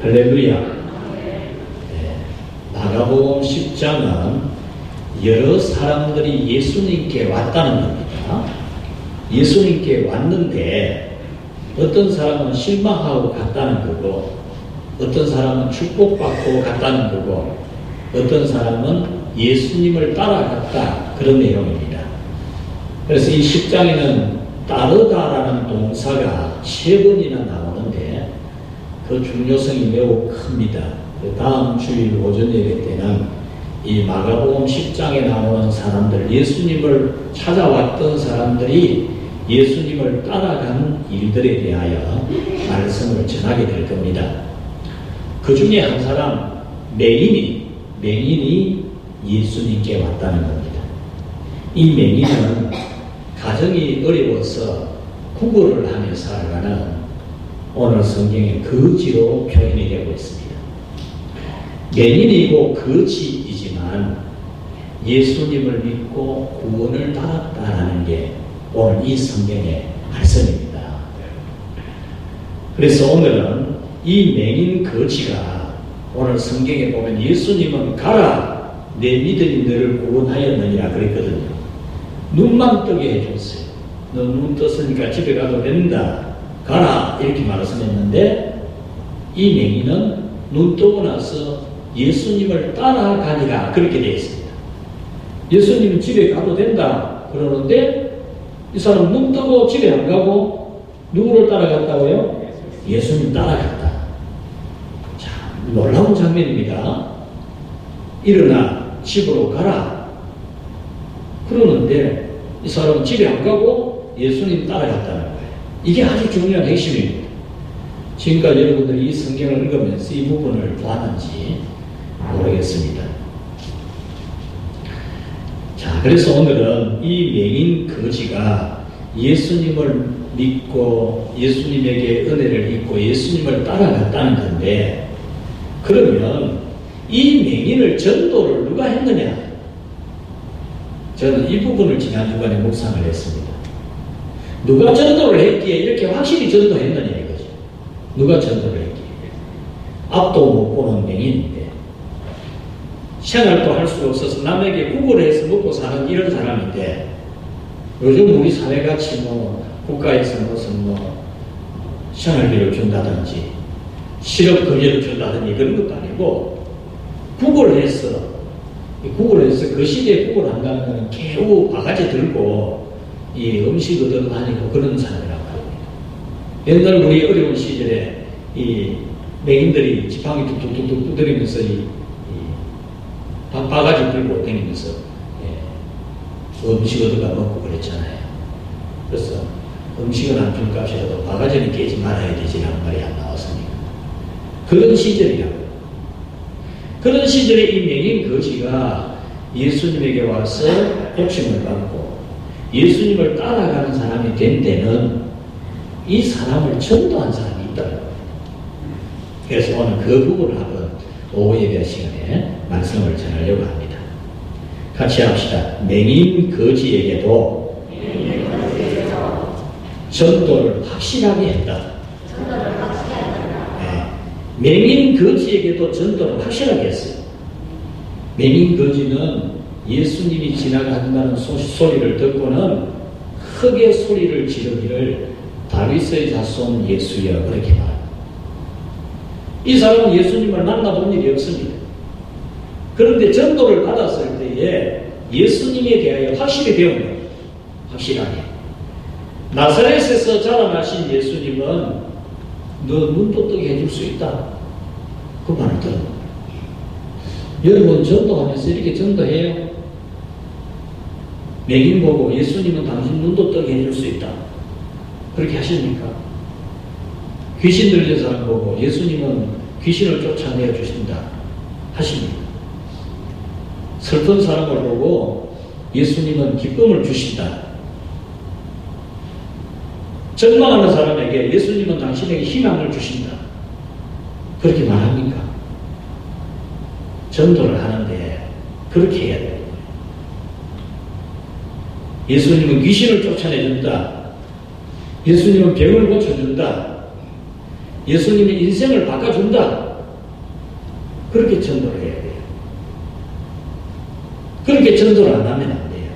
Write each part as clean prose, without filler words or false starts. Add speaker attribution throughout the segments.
Speaker 1: 할렐루야. 네. 마가복음 10장은 여러 사람들이 예수님께 왔다는 겁니다. 예수님께 왔는데 어떤 사람은 실망하고 갔다는 거고, 어떤 사람은 축복받고 갔다는 거고, 어떤 사람은 예수님을 따라갔다, 그런 내용입니다. 그래서 이 10장에는 따르다라는 동사가 3번이나 나오는데 그 중요성이 매우 큽니다. 다음 주일 오전 예배 때는 이 마가복음 10장에 나오는 사람들, 예수님을 찾아왔던 사람들이 예수님을 따라가는 일들에 대하여 말씀을 전하게 될 겁니다. 그 중에 한 사람, 맹인이 예수님께 왔다는 겁니다. 이 맹인은 가정이 어려워서 구걸을 하며 살아가는, 오늘 성경의 거지로 표현이 되고 있습니다. 맹인이고 거지이지만 예수님을 믿고 구원을 받았다는 게 오늘 이 성경의 말씀입니다. 그래서 오늘은 이 맹인 거지가, 오늘 성경에 보면 예수님은 가라, 내 믿음이 너를 구원하였느니라 그랬거든요. 눈만 뜨게 해줬어요. 너 눈 떴으니까 집에 가도 된다, 가라, 이렇게 말씀했는데 이 맹인은 눈 뜨고 나서 예수님을 따라가니라 그렇게 되어 있습니다. 예수님 집에 가도 된다 그러는데 이 사람 눈 뜨고 집에 안 가고 누구를 따라갔다고요? 예수님 따라갔다. 자, 놀라운 장면입니다. 일어나 집으로 가라 그러는데 이 사람은 집에 안 가고 예수님 따라갔다는 거예요. 이게 아주 중요한 핵심입니다. 지금까지 여러분들이 이 성경을 읽으면서 이 부분을 보았는지 모르겠습니다. 자, 그래서 오늘은 이 맹인 거지가 예수님을 믿고 예수님에게 은혜를 입고 예수님을 따라갔다는 건데, 그러면 이 맹인을 전도를 누가 했느냐? 저는 이 부분을 지난 주간에 묵상을 했습니다. 누가 전도를 했기에 이렇게 확실히 전도했느냐 이거죠. 누가 전도를 했기에. 앞도 못 보는 맹인인데 생활도 할 수 없어서 남에게 구걸을 해서 먹고 사는 이런 사람인데, 요즘 우리 사회같이 국가에서 무슨 생활비를 준다든지 실업급여를 준다든지 그런 것도 아니고, 구걸을 해서 그 시대에 구걸 한다는 것은 겨우 바가지 들고 이 음식 얻어 다니고 그런 사람이라고 합니다. 옛날 우리 어려운 시절에 이 맹인들이 지팡이 툭툭툭 두드리면서 바가지 들고 다니면서 음식 얻어가 먹고 그랬잖아요. 그래서 음식은 안 줄 값이라도 바가지는 깨지 말아야 되지라는 말이 안 나왔습니까? 그런 시절이라고. 그런 시절에 이 맹인 거지가 예수님에게 와서 고침을 받고 예수님을 따라가는 사람이 된 데는 이 사람을 전도한 사람이 있다는 거예요. 그래서 오늘 그 부분을 한번 오후 예배 시간에 말씀을 전하려고 합니다. 같이 합시다. 맹인 거지에게도 전도를 확실하게 했다. 맹인 거지에게도 전도를 확실하게 했어요. 맹인 거지는 예수님이 지나간다는 소리를 듣고는 크게 소리를 지르기를 다윗의 자손 예수여 그렇게 말합니다. 이 사람은 예수님을 만나본 일이 없습니다. 그런데 전도를 받았을 때에 예수님에 대하여 확실히 배운 거예요. 확실하게. 나사렛에서 자라나신 예수님은 너 눈도 뜨게 해줄 수 있다. 그 말을 들은 거예요. 여러분 전도하면서 이렇게 전도해요? 맹인 보고 예수님은 당신 눈도 뜨게 해줄 수 있다. 그렇게 하십니까? 귀신 들린 사람 보고 예수님은 귀신을 쫓아내어 주신다. 하십니까? 슬픈 사람을 보고 예수님은 기쁨을 주신다. 절망하는 사람에게 예수님은 당신에게 희망을 주신다. 그렇게 말합니까? 전도를 하는데 그렇게 해야 돼요. 예수님은 귀신을 쫓아내준다. 예수님은 병을 고쳐준다. 예수님은 인생을 바꿔준다. 그렇게 전도를 해야 돼요. 그렇게 전도를 안 하면 안 돼요.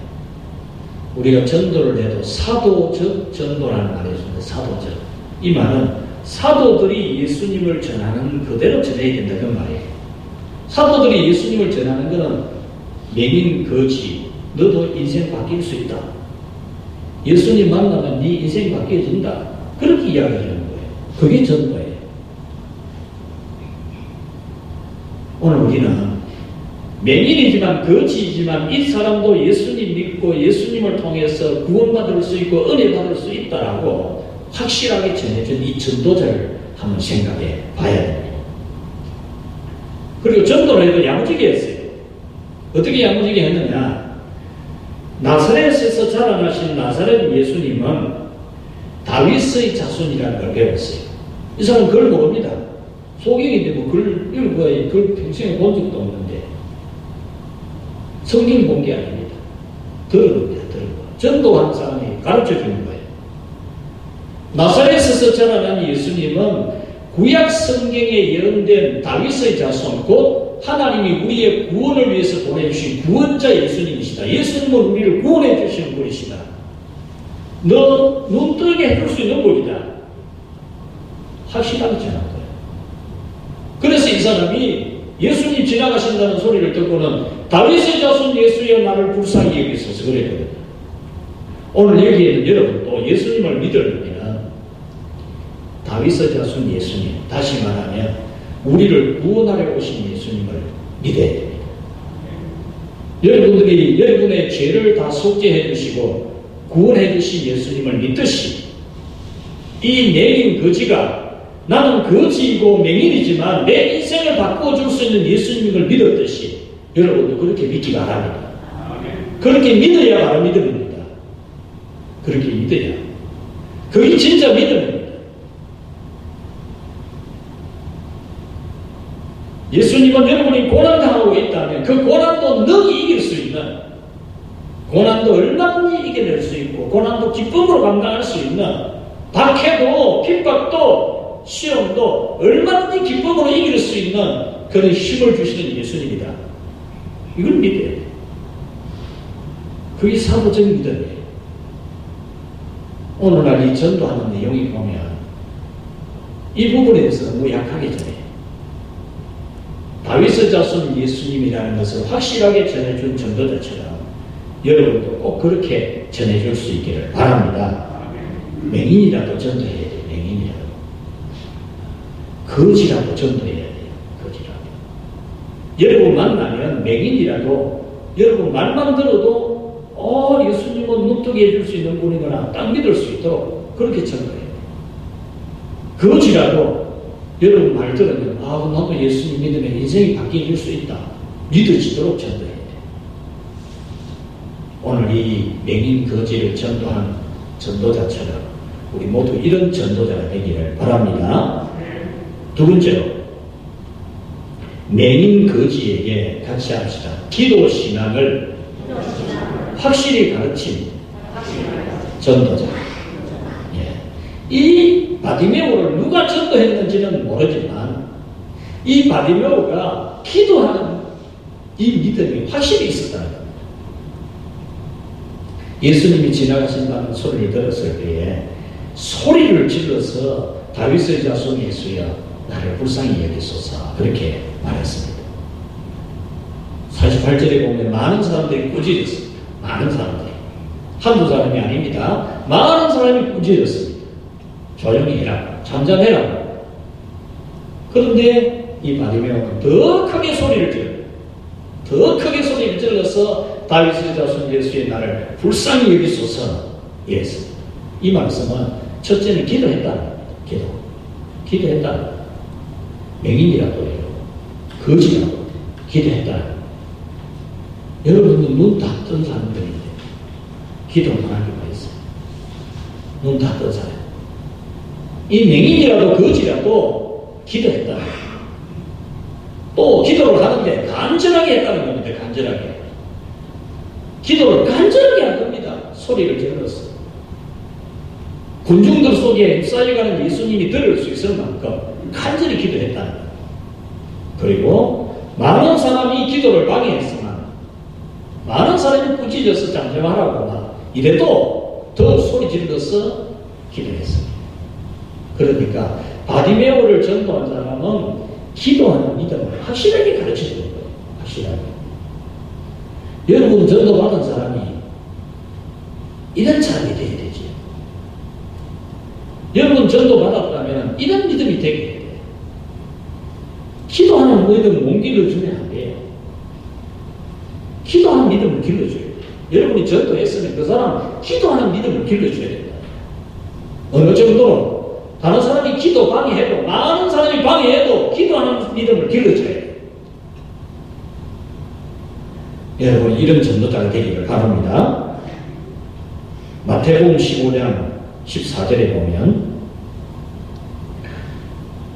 Speaker 1: 우리가 전도를 해도 사도적 전도라는 말이 있습니다. 사도적. 이 말은 사도들이 예수님을 전하는 그대로 전해야 된다 그 말이에요. 사도들이 예수님을 전하는 것은 맹인 거지 너도 인생 바뀔 수 있다. 예수님 만나면 네 인생 바뀌어진다. 그렇게 이야기하는 거예요. 그게 전도예요. 오늘 우리는 맹인이지만 거지이지만 이 사람도 예수님 믿고 예수님을 통해서 구원받을 수 있고 은혜 받을 수 있다라고 확실하게 전해준 이 전도자를 한번 생각해 봐야 됩니다. 그리고 전도를 해도 야무지게 했어요. 어떻게 야무지게 했느냐? 나사렛에서 자라나신 나사렛 예수님은 다윗의 자손이라는 걸 배웠어요. 이 사람은 그걸 모릅니다. 소경인데 뭐 글 읽어야 글 평생에 본 적도 없는데 성경 본 게 아닙니다. 들은 겁니다. 들은 거. 전도한 사람이 가르쳐 주는 거예요. 나사렛에서 자라난 예수님은 구약 성경에 예언된 다윗의 자손 곧 하나님이 우리의 구원을 위해서 보내주신 구원자 예수님이시다. 예수님은 우리를 구원해 주시는 분이시다. 너 눈 뜨게 해줄 수 있는 분이다. 확실하게 전한 거예요. 그래서 이 사람이 예수님 지나가신다는 소리를 듣고는 다윗의 자손 예수여 나를 불쌍히 여기소서 그랬거든요. 오늘 여기에는 여러분도 예수님을 믿으려면 다윗의 자손 예수님, 다시 말하면 우리를 구원하려 오신 예수님을 믿어야 됩니다. 여러분들이 여러분의 죄를 다 속죄해 주시고 구원해 주신 예수님을 믿듯이 이 맹인 거지가 나는 거지이고 맹인이지만 내 인생을 바꿔줄 수 있는 예수님을 믿었듯이 여러분도 그렇게 믿기 바랍니다. 그렇게 믿어야 바로 믿음입니다. 그렇게 믿어야. 그게 진짜 믿음입니다. 예수님은 여러분이 고난당하고 있다면 그 고난도 능히 이길 수 있는, 고난도 얼마든지 이겨낼 수 있고 고난도 기쁨으로 감당할 수 있는, 박해도 핍박도 시험도 얼마든지 기쁨으로 이길 수 있는 그런 힘을 주시는 예수님이다. 이걸 믿어야 돼요. 그게 사도적 믿음이에요. 오늘날 이 전도하는 내용이 보면 이 부분에 대해서 너무 약하게 전해요. 다윗의 자손 예수님이라는 것을 확실하게 전해준 전도자처럼 여러분도 꼭 그렇게 전해줄 수 있기를 바랍니다. 맹인이라도 전도해야 돼요. 맹인이라도. 거지라도 전도해야 돼요. 거지라도. 여러분 만나면 맹인이라도 여러분 말만 들어도 예수님은 눈뜨게 해줄 수 있는 분이구나 딱 믿을 수 있도록 그렇게 전도해야 돼요. 거지라도 여러분 말 들으면 나도 예수님 믿으면 인생이 바뀌어질 수 있다. 믿어지도록 전도해야 돼요. 오늘 이 맹인 거지를 전도한 전도자처럼 우리 모두 이런 전도자가 되기를 바랍니다. 두 번째로 맹인 거지에게 같이 합시다. 기도 신앙을 확실히 가르친 전도자. 이 바디메오를 누가 전도했는지는 모르지만 이 바디메오가 기도하는 이 믿음이 확실히 있었다는 겁니다. 예수님이 지나가신다는 소리를 들었을 때에 소리를 질러서 다윗의 자손 예수여 나를 불쌍히 여기소서 그렇게 말했습니다. 48절에 보면 많은 사람들이 꾸짖었습니다. 많은 사람들이. 한두 사람이 아닙니다. 많은 사람이 꾸짖었습니다. 조용히 해라. 잠잠해라. 그런데 이 바디메오는 더 크게 소리를 질러요. 더 크게 소리를 질러서 다윗의 자손 예수의 나를 불쌍히 여기소서 이랬습니다. 이 말씀은 첫째는 기도했다는 겁니다. 기도했다는 겁니다. 맹인이라도 해요. 거지라도 기도했다는 겁니다. 여러분은 눈 다 뜬 사람들인데 기도만 할 수가 있어요. 눈 다 뜬 사람. 이 맹인이라도 거지라도 기도했다는 겁니다. 또 기도를 하는데 간절하게 했다는 겁니다. 간절하게. 기도를 간절하게 한 겁니다. 소리를 질렀어. 군중들 속에 휩싸여가는 예수님이 들을 수 있을 만큼 간절히 기도했다는 겁니다. 그리고 많은 사람이 기도를 방해했으나 많은 사람이 꾸짖어서 잠잠하라고 막 이래도 더 소리 질러서 기도했습니다. 그러니까 바디메오를 전도한 사람은 기도하는 믿음을 확실하게 가르쳐주는 거예요. 확실하게. 여러분 전도받은 사람이 이런 사람이 되어야 되지. 여러분 전도받았다면 이런 믿음이 되게 해야 돼요. 기도하는 믿음을 못 길러주면 안 돼요. 기도하는 믿음을 길러줘야 돼요. 여러분이 전도했으면 그 사람 기도하는 믿음을 길러줘야 된다. 어느 정도로 다른 사람이 기도 방해해도 많은 사람이 방해해도 기도하는 믿음을 길러줘야 돼요. 여러분 이런 전도자가 되기를 바랍니다. 마태복음 15장 14절에 보면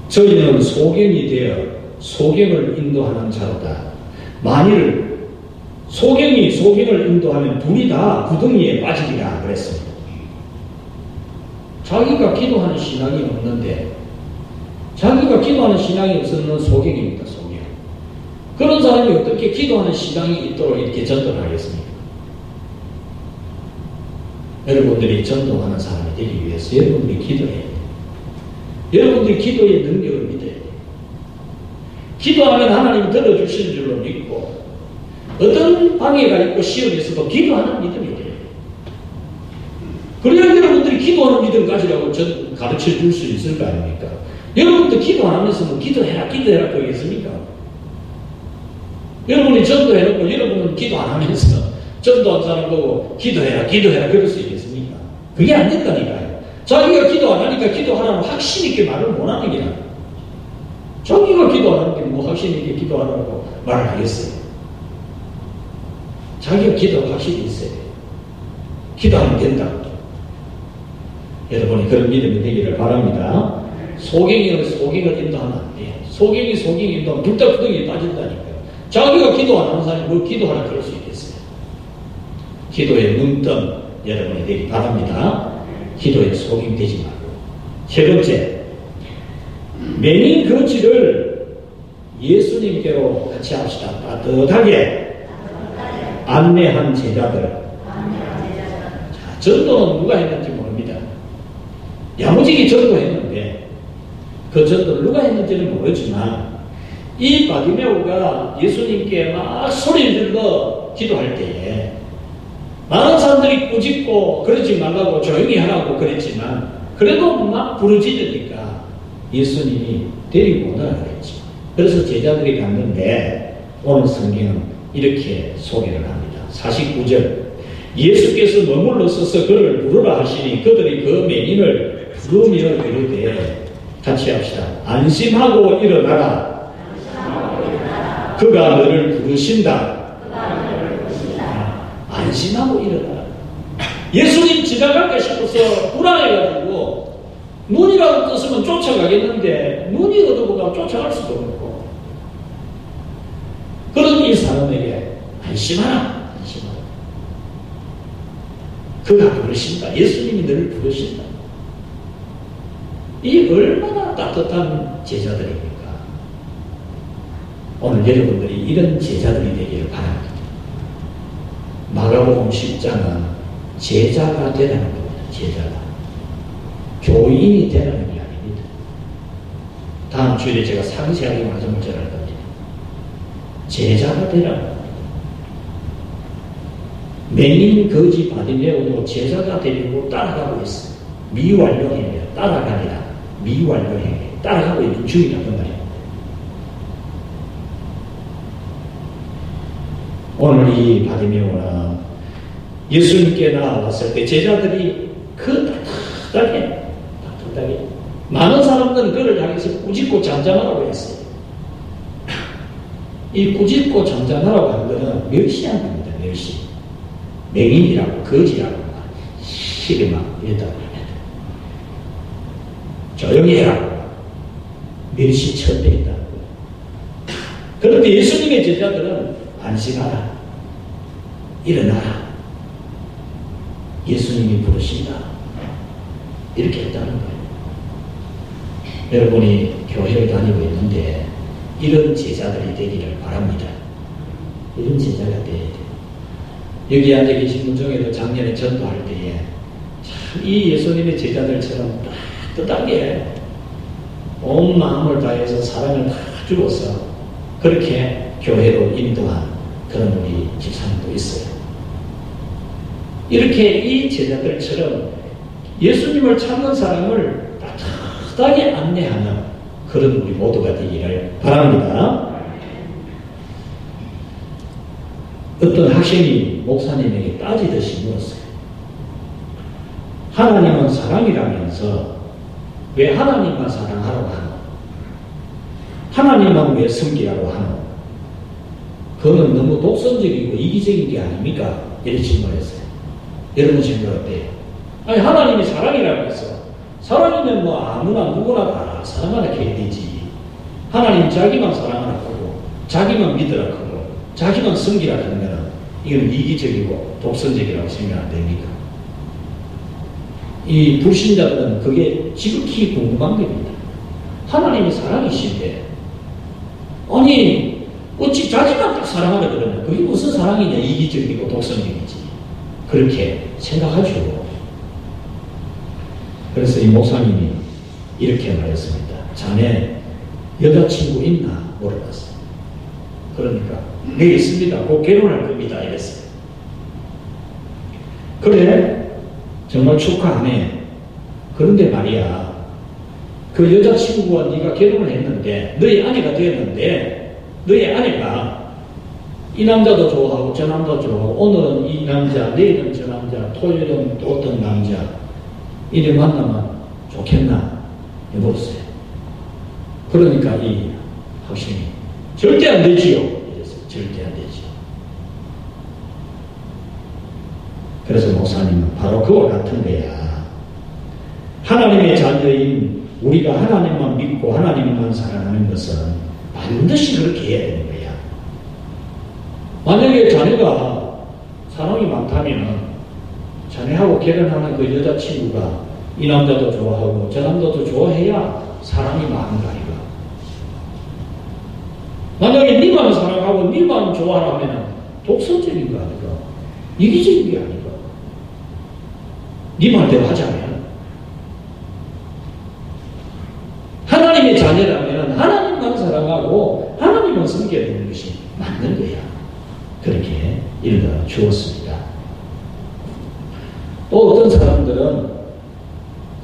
Speaker 1: 저희는 소경이 되어 소경을 인도하는 자로다. 만일 소경이 소경을 인도하면 둘이 다 구덩이에 빠지리라 그랬습니다. 자기가 기도하는 신앙이 없는데 자기가 기도하는 신앙이 없으면 소경입니다. 소경. 그런 사람이 어떻게 기도하는 신앙이 있도록 이렇게 전도를 하겠습니까? 여러분들이 전도하는 사람이 되기 위해서 여러분들이 기도해야 돼요. 여러분들이 기도의 능력을 믿어야 돼요. 기도하면 하나님이 들어주시는 줄로 믿고 어떤 방해가 있고 시험에서도 기도하는 믿음이 돼요. 그래야 여러분들이 기도하는 믿음 가지라고 가르쳐 줄 수 있을 거 아닙니까? 여러분들 기도 안 하면서 뭐 기도해라 그러겠습니까? 여러분이 전도해놓고 여러분은 기도 안 하면서 전도한 사람 보고 기도해라 그럴 수 있겠습니까? 그게 안 된다니까요. 자기가 기도 안 하니까 기도하라고 확신 있게 말을 못 하는 게 아니에요. 자기가 기도 안 하는 게 뭐 확신 있게 기도하라고 말을 하겠어요. 자기가 기도가 확실히 있어야 돼요. 기도하면 된다고. 여러분이 그런 믿음이 되기를 바랍니다. 소경이 소경을 인도하면 안 돼요. 소경이 인도하면 둘 다 구덩이에 빠진다니까요. 자기가 기도 안 하는 사람이 뭘 기도하라 그럴 수 있겠어요. 기도의 눈뜬 여러분이 되기 바랍니다. 기도에 소경이 되지 말고. 세 번째, 맹인 거지를 예수님께로 같이 합시다. 따뜻하게 안내한 제자들. 자, 전도는 누가 했는지 모릅니다. 야무지게 전도했는데 그 전도를 누가 했는지는 모르지만 이 바디메오가 예수님께 막 소리를 질러 기도할 때에 많은 사람들이 꾸짖고 그러지 말라고 조용히 하라고 그랬지만 그래도 막 부르짖으니까 예수님이 데리고 오라 그랬죠. 그래서 제자들이 갔는데 오늘 성경은 이렇게 소개를 합니다. 49절 예수께서 머물러서서 그를 부르라 하시니 그들이 그 맹인을 부르며 이르되 같이 합시다. 안심하고 일어나라. 그가 너를 부르신다. 안심하고 일어나라. 예수님 지나갈까 싶어서 불안해가지고 눈이라도 떴으면 쫓아가겠는데 눈이 어두워가 쫓아갈 수도 없고 그런 이 사람에게 안심하라. 안심하라. 그가 부르신다. 예수님이 너를 부르신다. 이 얼마나 따뜻한 제자들입니까? 오늘 여러분들이 이런 제자들이 되기를 바랍니다. 마가복음 10장은 제자가 되라는 겁니다. 제자가. 교인이 되라는 게 아닙니다. 다음 주일에 제가 상세하게 말씀을 전할 겁니다. 제자가 되라는 겁니다. 맹인 거지 바디메오도 제자가 되려고 따라가고 있어요. 미완료행위야. 따라가니라. 미완료행위. 따라가고 있는 중이라는 말입니다. 오늘 이 바디메오는 예수님께 나왔을 때 제자들이 그 따뜻하게 많은 사람들은 그를 향해서 꾸짖고 잠잠하라고 했어요. 이 꾸짖고 잠잠하라고 한 거는 멸시한 겁니다. 멸시. 맹인이라고 거지라고 시비 막 이랬다고 합니다. 조용히 해라. 멸시 천대했다고. 그런데 예수님의 제자들은 안심하라. 일어나라. 예수님이 부르신다. 이렇게 했다는 거예요. 여러분이 교회를 다니고 있는데 이런 제자들이 되기를 바랍니다. 이런 제자가 되어야 돼요. 여기 앉아 계신 분 중에도 작년에 전도할 때에 참 이 예수님의 제자들처럼 따뜻하게 온 마음을 다해서 사랑을 다 주어서 그렇게 교회로 인도한 그런 우리 집사님도 있어요. 이렇게 이 제자들처럼 예수님을 찾는 사람을 따뜻하게 안내하는 그런 우리 모두가 되기를 바랍니다. 어떤 학생이 목사님에게 따지듯이 물었어요. 하나님은 사랑이라면서 왜 하나님만 사랑하라고 하노? 하나님만 왜 섬기라고 하노? 그거는 너무 독선적이고 이기적인 게 아닙니까? 이렇게 질문했어요. 여러분 생각 어때요? 아니 하나님이 사랑이라면서 사랑이면 뭐 아무나 누구나 다 사랑하라 해야 되지. 하나님 자기만 사랑하라 하고 자기만 믿으라 하고 자기만 섬기라 하는 거는 이건 이기적이고 독선적이라고 생각 안 됩니까? 이 불신자들은 그게 지극히 궁금한 겁니다. 하나님이 사랑이신데 아니 어찌 자기만 딱 사랑하라 그러냐. 그게 무슨 사랑이냐. 이기적이고 독선적이지. 그렇게 생각하죠. 그래서 이 목사님이 이렇게 말했습니다. 자네 여자친구 있나? 물어봤어요. 그러니까 네 있습니다. 곧 결혼할 겁니다. 이랬어요. 그래? 정말 축하하네. 그런데 말이야 그 여자친구와 네가 결혼을 했는데 너희 아내가 되었는데 너희 아내가 이 남자도 좋아하고 저 남자도 좋아하고 오늘은 이 남자 내일은 저 남자 토요일은 또 어떤 남자 이래 만나면 좋겠나? 물었어요. 그러니까 이 학생이 절대 안 되지요. 이랬어요. 절대 안 되지요. 그래서 목사님은 바로 그와 같은 거야. 하나님의 자녀인 우리가 하나님만 믿고 하나님만 사랑하는 것은 반드시 그렇게 해야 되는 거야. 만약에 자네가 사랑이 많다면 자네하고 결혼하는 그 여자친구가 이 남자도 좋아하고 저 남자도 좋아해야 사랑이 많은 거 아닌가. 만약에 니만 사랑하고 니만 좋아하면 독선적인 거 아닌가. 이기적인 게 아닌가. 니 말대로 하자면 하나님의 자녀라면 하나님만 사랑하고 하나님만 섬겨야 되는 것이 맞는 거야. 그렇게 읽어 주었습니다. 또 어떤 사람들은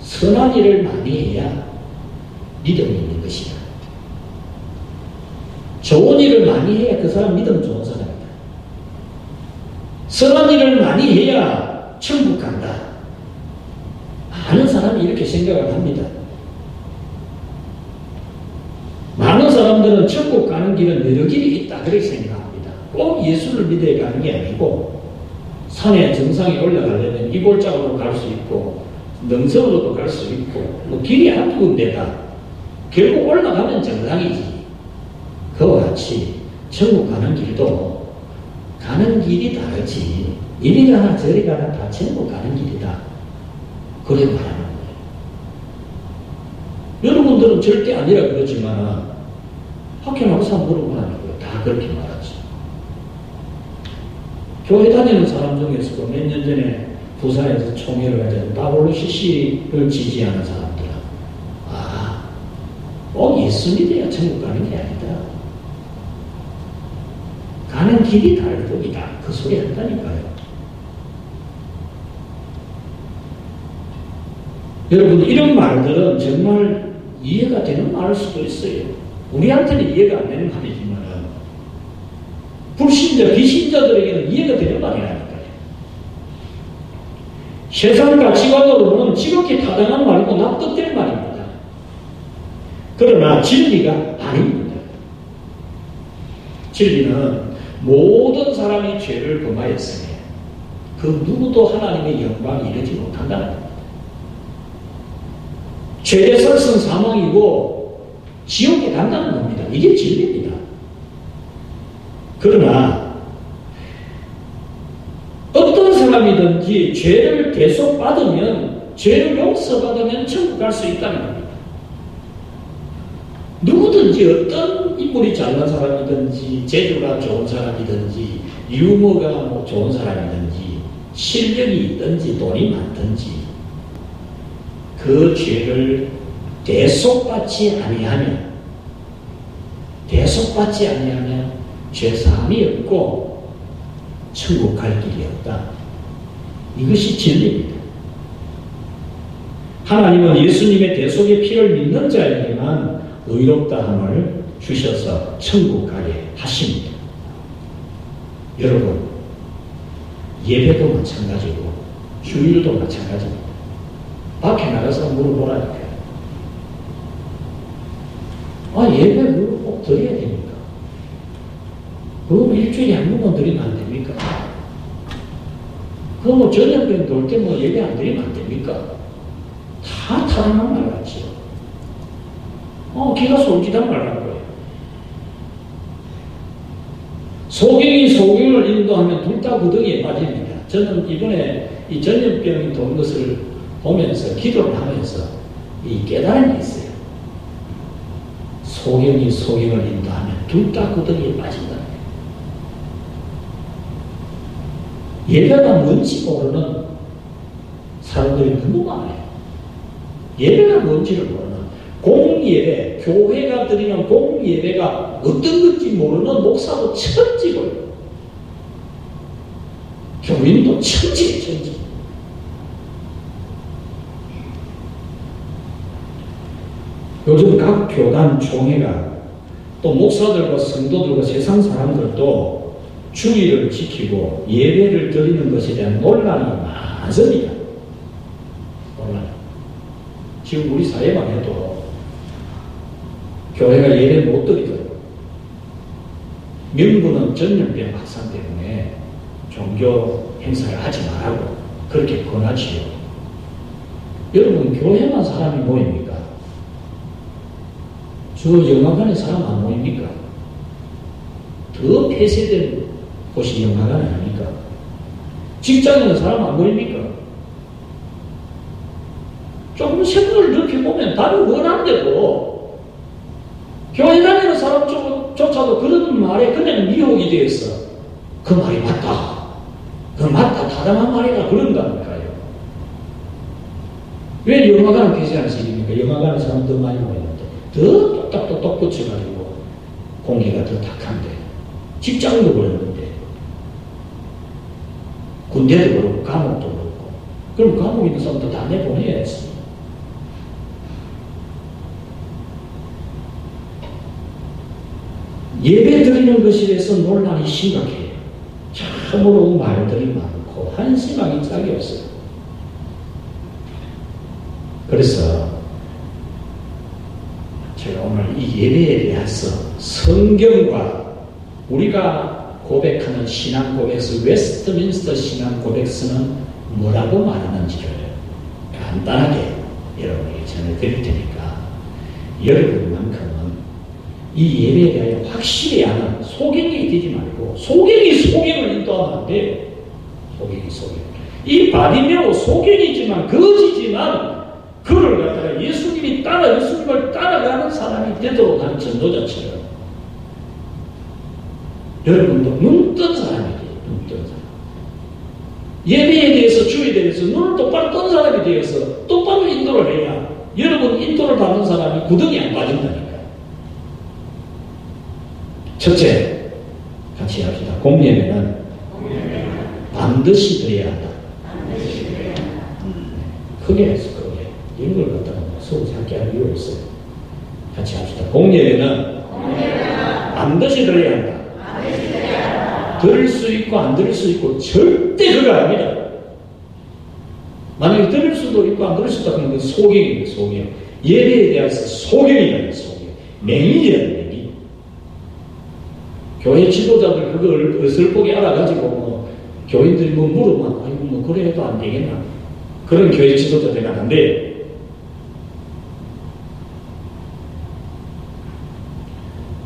Speaker 1: 선한 일을 많이 해야 믿음이 있는 것이다. 좋은 일을 많이 해야 그 사람 믿음 좋은 사람이다. 선한 일을 많이 해야 천국 간다. 많은 사람이 이렇게 생각을 합니다. 많은 사람들은 천국 가는 길은 여러 길이 있다 그렇게 생각합니다. 꼭 예수를 믿어야 가는 게 아니고 산에 정상에 올라가려면 이골짜기로 갈 수 있고 능선으로도 갈 수 있고 뭐 길이 한두 군데다. 결국 올라가면 정상이지. 그와 같이 천국 가는 길도 가는 길이 다르지. 이리 가나 저리 가나 다 천국 가는 길이다. 그래 말하는 거예요. 여러분들은 절대 아니라 그러지만 학교 나가서 물어보라니까요. 다 그렇게 말하지. 교회 다니는 사람 중에서도 몇 년 전에 부산에서 총회를 하자 WCC를 지지하는 사람들은 예수 믿어야 천국 가는 게 아니다. 가는 길이 다를 뿐이다. 그 소리 한다니까요. 여러분 이런 말들은 정말 이해가 되는 말일 수도 있어요. 우리한테는 이해가 안 되는 말이지만 불신자, 비신자들에게는 이해가 되는 말이라니까요. 세상 가치관으로는 지극히 타당한 말이고 납득될 말입니다. 그러나 진리가 아닙니다. 진리는 모든 사람이 죄를 범하였으니 그 누구도 하나님의 영광에 이르지 못한다는 겁니다. 죄의 설은 사망이고 지옥에 간다는 겁니다. 이게 진리입니다. 그러나 어떤 사람이든지 죄를 계속 받으면 죄를 용서받으면 천국 갈 수 있다는 겁니다. 누구든지 어떤 인물이 잘난 사람이든지 재주가 좋은 사람이든지 유머가 뭐 좋은 사람이든지 실력이 있든지 돈이 많든지 그 죄를 대속받지 아니하면 죄사함이 없고 천국 갈 길이 없다. 이것이 진리입니다. 하나님은 예수님의 대속의 피를 믿는 자에게만 의롭다함을 주셔서 천국 가게 하십니다. 여러분, 예배도 마찬가지고 주일도 마찬가지입니다. 밖에 나가서 물어보라니까요. 예배 그거 꼭 드려야 됩니까? 그거 일주일에 한 번만 드리면 안 됩니까? 그거 뭐 저녁에 돌 때 뭐 예배 안 드리면 안 됩니까? 다 타락한 말 같죠. 기가 솔깃한 말 한 거예요. 소경이 소경을 인도하면 둘 다 구덩이에 빠집니다. 저는 이번에 이 전염병이 도는 것을 보면서 기도를 하면서 이 깨달음이 있어요. 소경이 소경을 인도하면 둘 다 구덩이에 빠진다. 예배가 뭔지 모르는 사람들이 너무 많아요. 예배가 뭔지를 모르는 공예배, 교회가 드리는 공예배가 어떤 건지 모르는 목사도 천지고요. 교인도 천지. 요즘 각 교단 총회가 또 목사들과 성도들과 세상 사람들도 주의를 지키고 예배를 드리는 것에 대한 논란이 많습니다. 지금 우리 사회만 해도 교회가 예배 못 드리거든요. 명분은 전염병 확산 때문에 종교 행사를 하지 말라고 그렇게 권하지요. 여러분, 교회만 사람이 모입니까? 저 영화관에 사람 안 모입니까? 더 폐쇄된 곳이 영화관 아닙니까? 직장에는 사람 안 모입니까? 조금 세분을 넓게 보면 다른 원한데도 교회 다니는 사람조차도 그런 말에 그냥 미혹이 되었어. 그 말이 맞다. 그 맞다. 타당한 말이다. 그런다니까요. 왜 영화관을 폐쇄하시니까? 영화관에 사람 더 많이 모이는데 더 똑딱 붙여가지고 공기가 더 탁한데 직장도 그랬는데 군대도 그렇고 감옥도 그렇고 그럼 감옥에 있는 사람도 다 내보내야지. 예배 드리는 것에 대해서 논란이 심각해요. 참으로 말들이 많고 한심하기 짝이 없어요. 그래서 제가 오늘 이 예배에 대해서 성경과 우리가 고백하는 신앙 고백서, 웨스트민스터 신앙 고백서는 뭐라고 말하는지를 간단하게 여러분에게 전해드릴 테니까 여러분만큼은 이 예배에 대하여 확실히 아는 소경이 되지 말고 소경이 소경을 인도하면 안 돼요. 소경이. 이 바디메오 소경이지만 거지지만 그를 갖다가 예수님을 따라가는 사람이 되도록 하는 전도자처럼 여러분도 눈 뜬 사람이 돼요. 눈 뜬 사람. 예배에 대해서 주에 대해서 눈을 똑바로 뜬 사람이 되어서 똑바로 인도를 해야 여러분 인도를 받는 사람이 구덩이 안 빠진다니까요. 첫째, 같이 합시다. 공예배는 반드시 드려야 한다. 크게 해서 크게. 이런 걸 갖다가 서로 작게 할 이유 없어요. 같이 합시다. 공예배는 반드시 드려야 한다. 드릴 수 있고 안 드릴 수 있고 절대 그거 아닙니다. 만약에 드릴 수도 있고 안 드릴 수도 있고 하면 소경입니다. 소경. 예배에 대해서 소경이라는 소경. 맹인이라는 맹인. 교회 지도자들 그걸 어설프게 알아가지고 뭐 교인들이 뭐 물으면 아이고 뭐 그래 해도 안 되겠나. 그런 교회 지도자들이 안 돼요.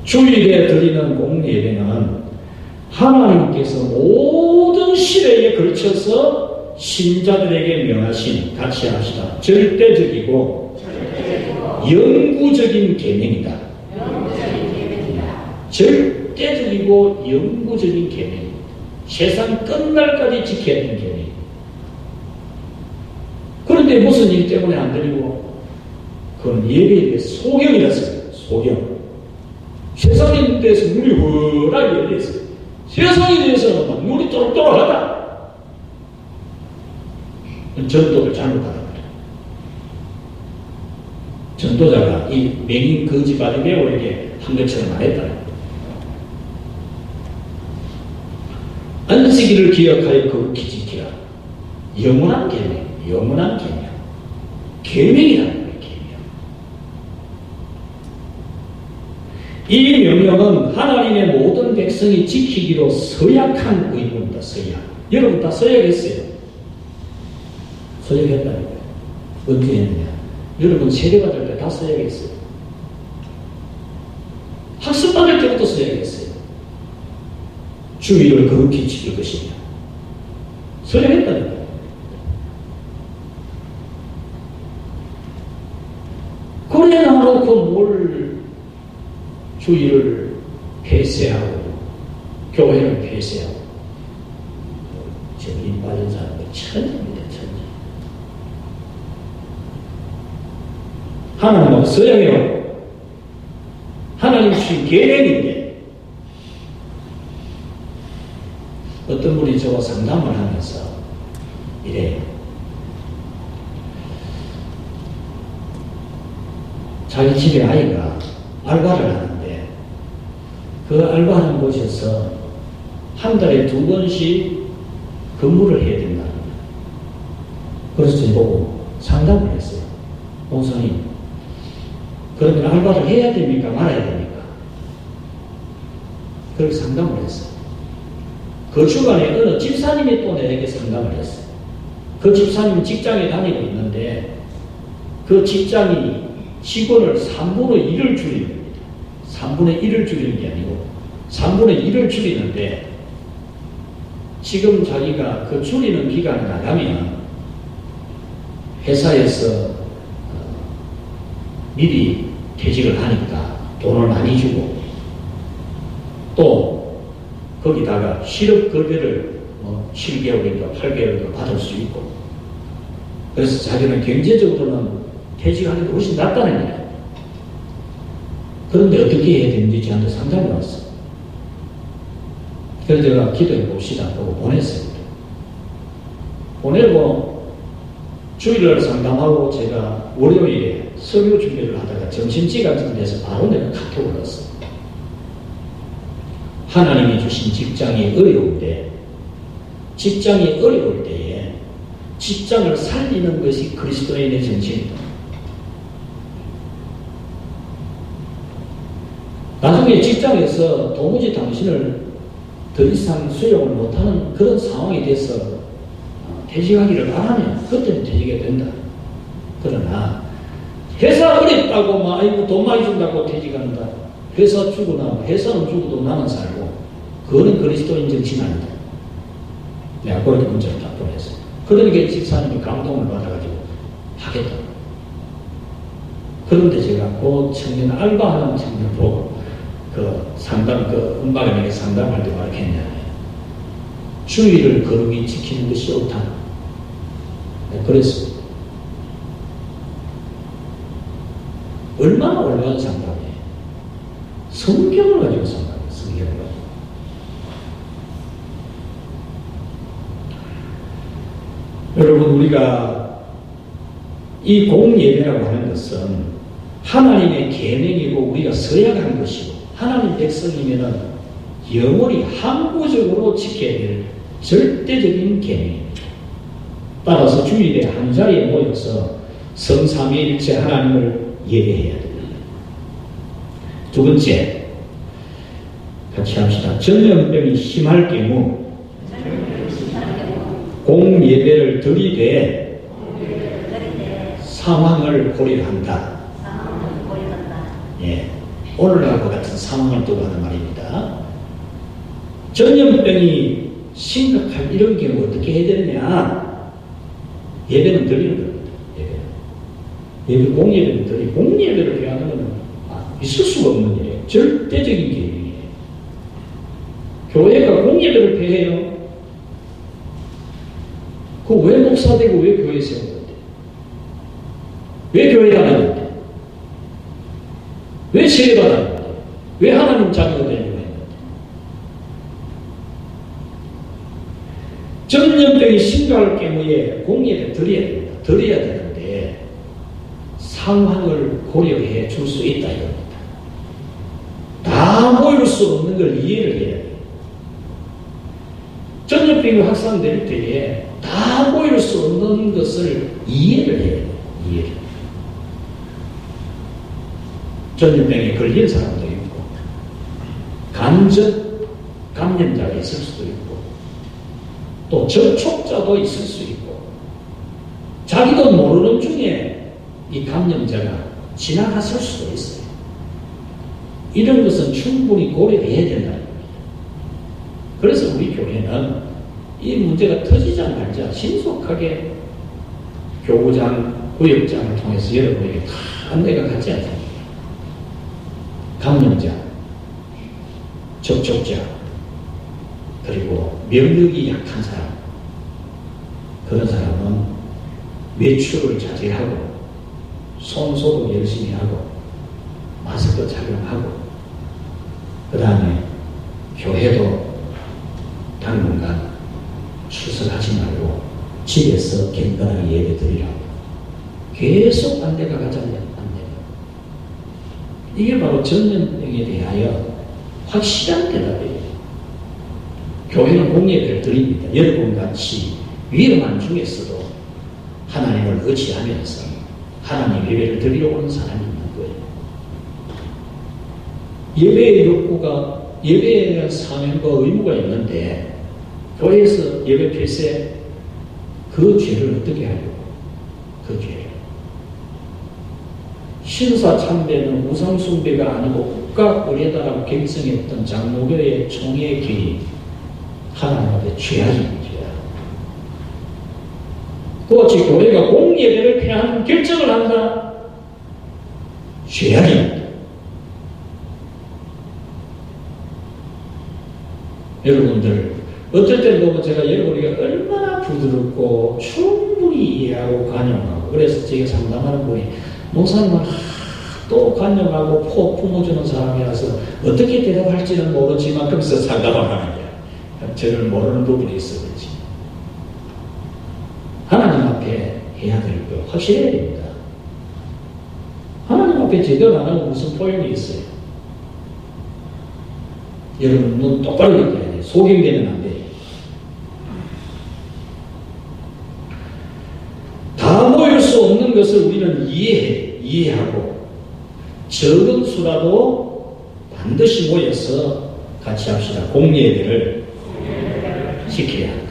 Speaker 1: 주일에 드리는 공예배는 하나님께서 모든 시대에 걸쳐서 신자들에게 명하신, 같이 합시다. 절대적이고 영구적인 계명이다. 절대적이고 영구적인 계명입니다. 세상 끝날까지 지켜야 하는 계명입니다. 그런데 무슨 일 때문에 안 드리고? 그건 예배에 대해 소경이라서 소경. 세상에 대해서 눈이 훤하게 열려있어요. 세상에 대해서는 막 눈이 또록또록하다. 전도를 잘못하다 그래요. 전도자가 이 맹인 거지 바리새인에게 한 것처럼 말했다. 안식일을 기억하여 거룩히 지키라. 영원한 계명, 영원한 계명. 계명이라는 거예요, 계명. 이 명령은 하나님의 모든 백성이 지키기로 서약한 의무입니다. 서약. 여러분 다 서약했어요. 서약했다는 거예요. 언제 했느냐? 여러분 세례받을 때 다 서약했어요. 학습받을 때부터 서약했어요. 주의를 거룩히 지킬 것이냐. 서약했다는 거예요. 그래 놔놓고 뭘 주의를 폐쇄하고 교회를 폐쇄하고 지금 이 빠진 사람들 천지입니다. 천지. 하나님은 서양이요. 하나님 주신 계명인데 어떤 분이 저와 상담을 하면서 이래요. 자기 집에 아이가 알바를 하는데 그 알바하는 곳에서 한 달에 2번씩 근무를 해야 된다는 거예요. 그래서 저보고 상담을 했어요. 목사님, 그러면 알바를 해야 됩니까? 말아야 됩니까? 그렇게 상담을 했어요. 그 주간에 어느 집사님이 또 내게 상담을 했어요. 그 집사님은 직장에 다니고 있는데 그 직장이 직원을 3분의 1을 줄이는 겁니다. 3분의 1을 줄이는 게 아니고 3분의 1을 줄이는데 지금 자기가 그 줄이는 기간이 나가면 회사에서 미리 퇴직을 하니까 돈을 많이 주고 또 거기다가 실업급여를 7개월인가 8개월인가 받을 수 있고 그래서 자기는 경제적으로는 퇴직하는 게 훨씬 낫다는 거예요. 그런데 어떻게 해야 되는지 저한테 상담이 왔어요. 그래서 제가 기도해 봅시다 하고 보냈어요. 보내고 주일날 상담하고 제가 월요일에 설교 준비를 하다가 점심시 같은 데서 바로 내가 카톡을 넣었어요. 하나님이 주신 직장이 어려운데 직장이 어려울 때에 직장을 살리는 것이 그리스도인의 정신이다. 나중에 직장에서 도무지 당신을 더 이상 수용을 못하는 그런 상황이 돼서 퇴직하기를 바라면 그때는 퇴직해야 된다. 그러나 회사 어렵다고 막 아이고 돈 많이 준다고 퇴직한다. 회사 죽으나 회사는 죽어도 나는 살고 그거는 그리스도인 정신 아니다. 내가 그렇게 문자를 딱 보냈어요. 그러니까 집사님이 감동을 받아가지고 하겠다. 그런데 제가 그 청년 알바하는 청년 보고 그 상담, 그 음악에게 상담할 때 뭐라고 했냐. 주의를 거룩히 지키는 것이 옳다. 그랬습니다. 얼마나 올바른 상담이에요. 성경을 가지고 상담해요. 성경을 가지고. 여러분, 우리가 이 공예배라고 하는 것은 하나님의 계명이고 우리가 서약한 것이고 하나님 백성이면은 영원히 항구적으로 지켜야 될 절대적인 계명입니다. 따라서 주일에 한 자리에 모여서 성삼위일체 하나님을 예배해야 됩니다. 두 번째, 같이 합시다. 전염병이 심할 경우 공예배를 드리되 상황을 고려한다. 예. 오늘날과 같은 상황을 두고 하는 말입니다. 전염병이 심각한 이런 경우 어떻게 해야 되느냐? 예배는 드리는 겁니다. 예배 공예배는 드리고 공예배를 대하는 것은 있을 수가 없는 일이에요. 절대적인 계획이에요. 교회가 공예배를 폐해요. 그 왜 목사 되고 왜 교회 세우는데? 왜 교회 다녔는데? 왜 세례 받았는데? 왜 하나님 자녀가 되려고 했는데? 전염병이 심각할 경우에 공예를 드려야 됩니다. 드려야 되는데 상황을 고려해 줄 수 있다 이겁니다. 다 모일 수 없는 걸 이해를 해야 돼요. 전염병이 확산될 때에 다 모일 수 없는 것을 이해를 해야 돼요. 이해를. 전염병에 걸린 사람도 있고 간접 감염자가 있을 수도 있고 또 접촉자도 있을 수 있고 자기도 모르는 중에 이 감염자가 지나갔을 수도 있어요. 이런 것은 충분히 고려해야 된다는 겁니다. 그래서 우리 교회는 이 문제가 터지자 말자 신속하게 교구장, 구역장을 통해서 여러분에게 다 안내가 가지 않습니까? 감염자, 접촉자, 그리고 면역이 약한 사람, 그런 사람은 외출을 자제하고 손소독 열심히 하고 마스크 착용하고 그 다음에 교회도 당분간 출석하지 말고 집에서 견고하게 예배 드리라고 계속 안내가 가자는 안내가. 이게 바로 전염병에 대하여 확실한 대답이에요. 교회는 공예배를 드립니다. 여러분같이 위험한 중에서도 하나님을 의지하면서 하나님 예배를 드리러 오는 사람이 있는 거예요. 예배의 욕구가, 예배에 대한 사명과 의무가 있는데 교회에서 예배 필세, 그 죄를 어떻게 하려고? 그 죄를. 신사 참배는 우상숭배가 아니고 국가 의례다라고 결정했던 장로교의 총회의 길이 하나님 앞에 죄악입니다. 그것이 교회가 공예배를 폐하는 결정을 한다. 죄악입니다. 여러분들 어떨 때 보면 제가 여러분에게 얼마나 부드럽고 충분히 이해하고 관용하고 그래서 제가 상담하는 분이 목사님은 또 관용하고 품어주는 사람이라서 어떻게 대답할지는 모르지만 그러면서 상담을 하는 거야. 저를 모르는 부분이 있어 그렇지. 하나님 앞에 해야 될 거 확실해야 됩니다. 하나님 앞에 제대로 안 하면 무슨 포용이 있어요? 여러분 눈 똑바로 감아야 돼요. 속임되면 안 돼요. 다 모일 수 없는 것을 우리는 이해하고 적은 수라도 반드시 모여서 같이 합시다. 공예배를 지켜야 한다.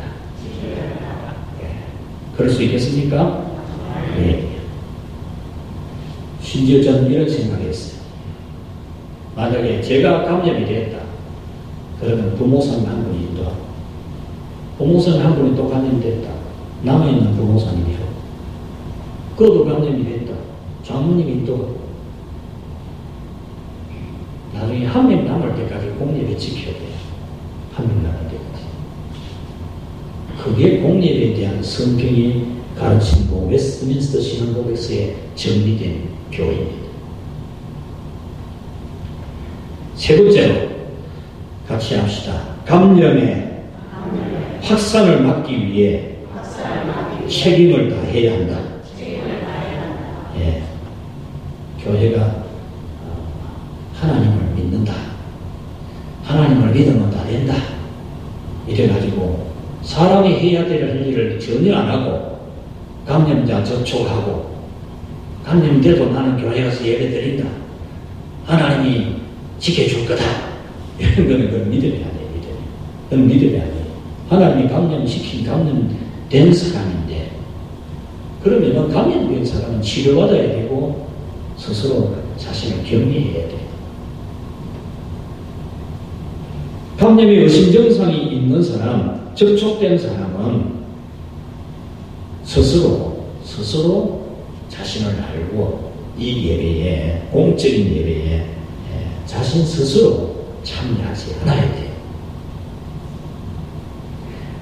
Speaker 1: 그럴 수 있겠습니까? 네. 심지어 저는 이런 생각했어요. 만약에 제가 감염이 됐다. 그러면 부모사님 한 분이 인도하고 부모사님 한 분이 또 감염됐다. 남아있는 부모사님이요. 그것도 감염이 됐다. 장모님이 인도하고 나중에 한 명 남을 때까지 공예배 지켜야 돼요. 한 명 남을 때까지. 그게 공예배에 대한 성경이 가르친 웨스트민스터 신앙고백서에 정리된 교리입니다. 세 번째로 같이 합시다. 감염의 확산을 막기 위해 책임을 다해야 한다. 예. 교회가 하나님을 믿는다. 하나님을 믿으면 다 된다. 이래가지고 사람이 해야 될 일을 전혀 안 하고 감염자 접촉하고 감염돼도 나는 교회 가서 예배 드린다. 하나님이 지켜줄 거다. 이런 거는 그건 믿음이 아니에요. 그건 믿음이 아니에요. 하나님이 감염된 사람인데 그러면 감염된 사람은 치료받아야 되고 스스로 자신을 격리해야 돼요. 감염의 의심증상이 있는 사람, 접촉된 사람은 스스로 자신을 알고 이 예배에, 공적인 예배에 자신 스스로 참여하지 않아야 돼요.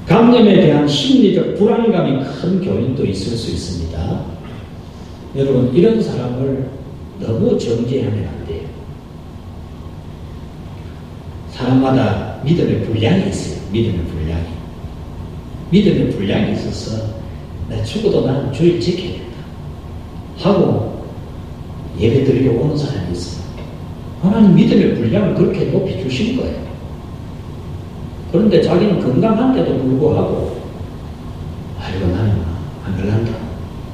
Speaker 1: 감염에 대한 심리적 불안감이 큰 교인도 있을 수 있습니다. 여러분, 이런 사람을 너무 정죄하면 안 돼요. 사람마다 믿음의 분량이 있어요. 믿음의 분량이. 믿음의 분량이 있어서 나 죽어도 나는 주일 지켜야겠다 하고 예배 드리러 오는 사람이 있어요. 하나님 믿음의 분량을 그렇게 높이 주신 거예요. 그런데 자기는 건강한데도 불구하고 이거 나는 안 갈란다.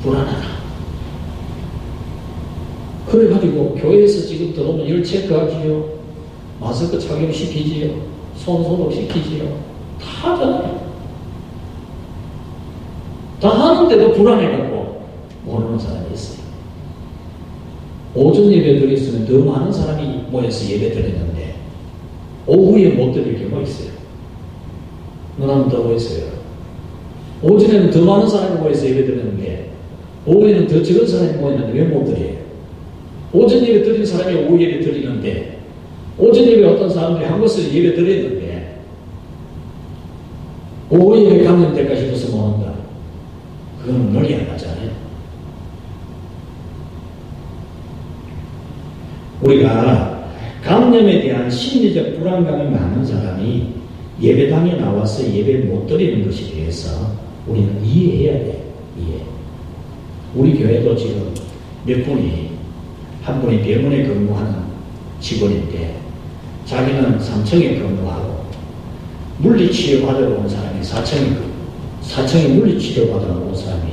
Speaker 1: 불안하다. 그래가지고 교회에서 지금 들어오면 열 체크하지요. 마스크 착용시키지요. 손 소독시키지요. 다 하잖아요. 다 하는데도 불안해갖고 모르는 사람이 있어요. 오전 예배 드렸으면 더 많은 사람이 모여서 예배 드렸는데 오후에 못 드릴 경우가 있어요. 눈 한번 떠보세요. 오전에는 더 많은 사람이 모여서 예배 드렸는데 오후에는 더 적은 사람이 모였는데 왜 못 드려요? 오전 예배 드린 사람이 오후 예배 드리는데 오전 예배 어떤 사람들이 한 것을 예배 드렸는데 오후 예배 감염 때까지 둬서 못 온다. 그거는 논리 안 맞잖아요. 우리가 감염에 대한 심리적 불안감이 많은 사람이 예배당에 나와서 예배를 못 드리는 것에 대해서 우리는 이해해야 돼요. 이해. 우리 교회도 지금 몇 분이 한 분이 병원에 근무하는 직원인데 자기는 3층에 근무하고 물리치료 받으러 온 사람이 4층에 물리치료 받으러 온 사람이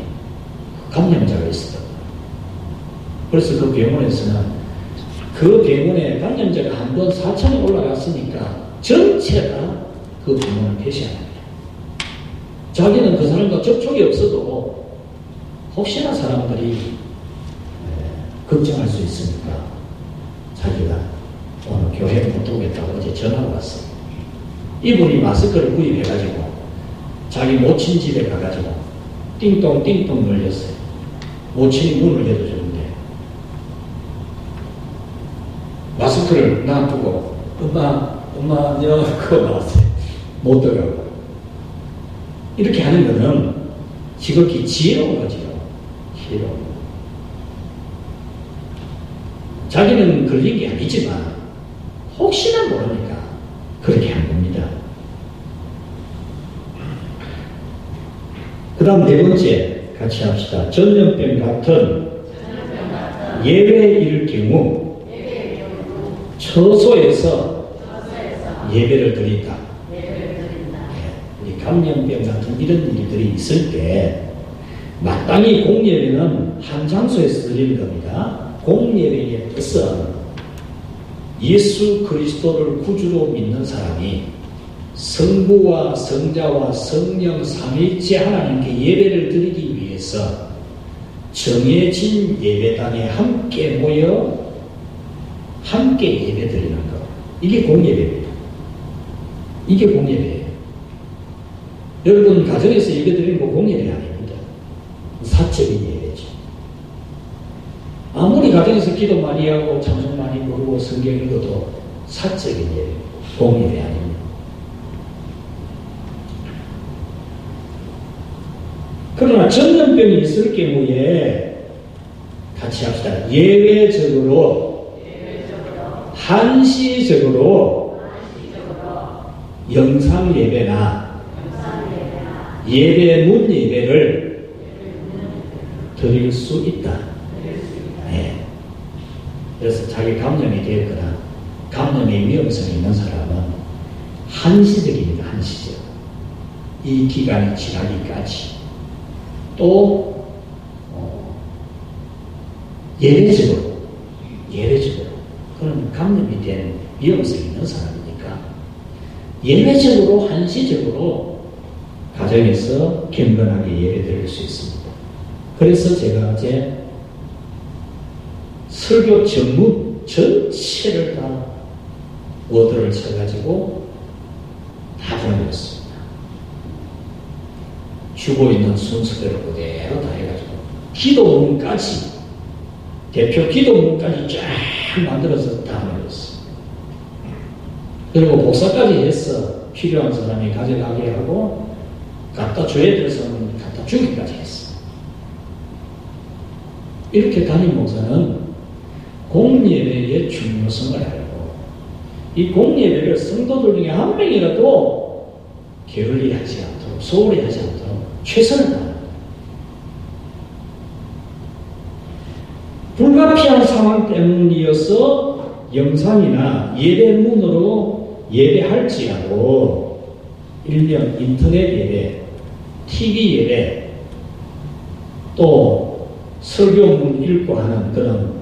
Speaker 1: 감염자가 있었다. 그래서 그 병원에서는 그 병원에 감염자가 한 번 4층에 올라갔으니까 전체가 그 병원을 폐쇄합니다. 자기는 그 사람과 접촉이 없어도 혹시나 사람들이 걱정할 수 있으니까 자기가 오늘 교회 못 오겠다고 어제 전화가 왔어요. 이분이 마스크를 구입해가지고 자기 모친 집에 가가지고 띵똥띵똥 놀렸어요. 모친이 문을 열어주는데 마스크를 놔두고 엄마 안녕 그거 나왔어요. 못 들어가고 이렇게 하는 거는 지극히 지혜로운 거죠. 지혜로운 거. 자기는 걸린 게 아니지만 혹시나 모르니까 그렇게 한 겁니다. 그 다음 네 번째 같이 합시다. 전염병 같은 예외일 경우 처소에서 예배를 드린다. 이 감염병 같은 이런 일들이 있을 때 마땅히 공예배는 한 장소에서 드리는 겁니다. 공예배의 뜻은 예수 그리스도를 구주로 믿는 사람이 성부와 성자와 성령 삼위일체 하나님께 예배를 드리기 위해서 정해진 예배당에 함께 모여 함께 예배 드리는 것. 이게 공예배입니다. 이게 공예배예요. 여러분 가정에서 예배 드리는 거 공예배 아닙니다. 사적인 예배죠. 아무리 가정에서 기도 많이 하고 찬송 많이 부르고 성경 읽어도 사적인 예배, 공예배 아닙니다. 그러나 전염병이 있을 경우에 같이 합시다. 예외적으로 한시적으로 영상 예배나 예배 문 예배를 드릴 수 있다. 네. 그래서 자기 감염이 되었거나 감염의 위험성이 있는 사람은 한시적입니다. 한시적. 이 기간이 지나기까지. 또 예외적으로 그런 감염이 된 위험성이 있는 사람이니까 예외적으로 한시적으로 가정에서 경건하게 예배 드릴 수 있습니다. 그래서 제가 어제 설교 전문 전체를 다 워드를 쳐가지고 다 보내드렸습니다. 주고 있는 순서대로 그대로 다 해가지고 기도문까지 대표 기도문까지 쫙 만들어서 다 보내드렸어요. 그리고 복사까지 해서 필요한 사람이 가져가게 하고 갖다 줘야 돼서는 갖다 주기까지 했어. 이렇게 담임 목사는 공예배의 중요성을 알고 이 공예배를 성도들 중에 한 명이라도 게을리하지 않도록 소홀히 하지 않도록 최선을 다합니다. 불가피한 상황 때문이어서 영상이나 예배문으로 예배할지라도 일명 인터넷 예배, TV 예배, 또 설교문 읽고 하는 그런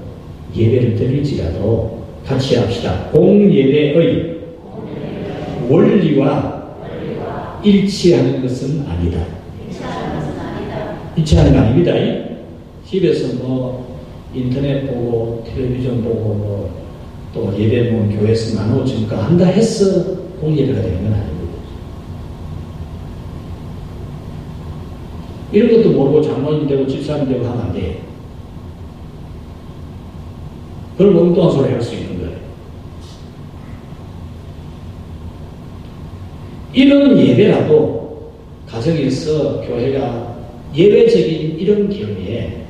Speaker 1: 예배를 드릴지라도 같이 합시다. 공예배의 원리와 일치하는 것은 아니다. 일치하는 거 아닙니다. 집에서 인터넷 보고 텔레비전 보고 또 예배문 교회에서 나누어주니까 한다 해서 공예배가 되는 건 아닙니다. 이런 것도 모르고 장로님 되고 집사님 되고 하면 안 돼. 그런 엉뚱한 소리 할 수 있는 거예요. 이런 예배라도 가정에서 교회가 예배적인 이런 경우에